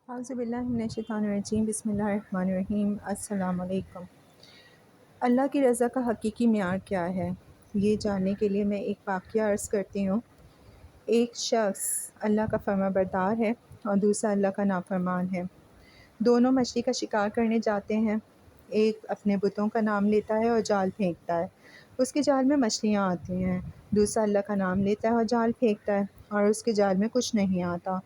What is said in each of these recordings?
اعوذ باللہ من الشیطان الرجیم، بسم اللہ الرحمن الرحیم۔ السلام علیکم۔ اللہ کی رضا کا حقیقی معیار کیا ہے، یہ جاننے کے لیے میں ایک واقعہ عرض کرتی ہوں۔ ایک شخص اللہ کا فرما بردار ہے اور دوسرا اللہ کا نافرمان ہے۔ دونوں مچھلی کا شکار کرنے جاتے ہیں۔ ایک اپنے بتوں کا نام لیتا ہے اور جال پھینکتا ہے، اس کے جال میں مچھلیاں آتی ہیں۔ دوسرا اللہ کا نام لیتا ہے اور جال پھینکتا ہے اور اس کے جال میں کچھ نہیں آتا۔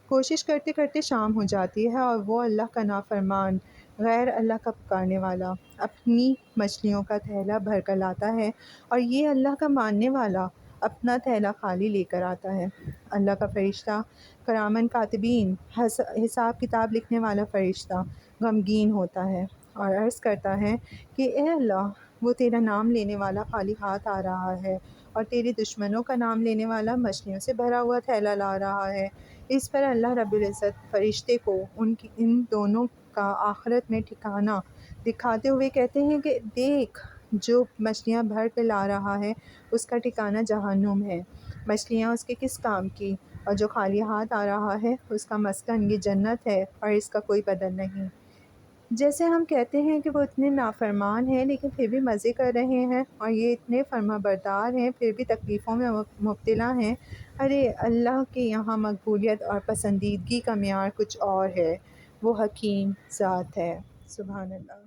کوشش کرتے کرتے شام ہو جاتی ہے اور وہ اللہ کا نافرمان، غیر اللہ کا پکارنے والا، اپنی مچھلیوں کا تھیلا بھر کر لاتا ہے اور یہ اللہ کا ماننے والا اپنا تھیلا خالی لے کر آتا ہے۔ اللہ کا فرشتہ کرامن کاتبین، حساب کتاب لکھنے والا فرشتہ، غمگین ہوتا ہے اور عرض کرتا ہے کہ اے اللہ، وہ تیرا نام لینے والا خالی ہاتھ آ رہا ہے اور تیرے دشمنوں کا نام لینے والا مچھلیوں سے بھرا ہوا تھیلا لا رہا ہے۔ اس پر اللہ رب العزت فرشتے کو ان دونوں کا آخرت میں ٹھکانہ دکھاتے ہوئے کہتے ہیں کہ دیکھ، جو مچھلیاں بھر کے لا رہا ہے اس کا ٹھکانہ جہنم ہے۔ مچھلیاں اس کے کس کام کی، اور جو خالی ہاتھ آ رہا ہے اس کا مسکن یہ جنت ہے اور اس کا کوئی بدل نہیں۔ جیسے ہم کہتے ہیں کہ وہ اتنے نافرمان ہیں لیکن پھر بھی مزے کر رہے ہیں، اور یہ اتنے فرما بردار ہیں پھر بھی تکلیفوں میں مبتلا ہیں۔ ارے اللہ کے یہاں مقبولیت اور پسندیدگی کا معیار کچھ اور ہے، وہ حکیم ذات ہے۔ سبحان اللہ۔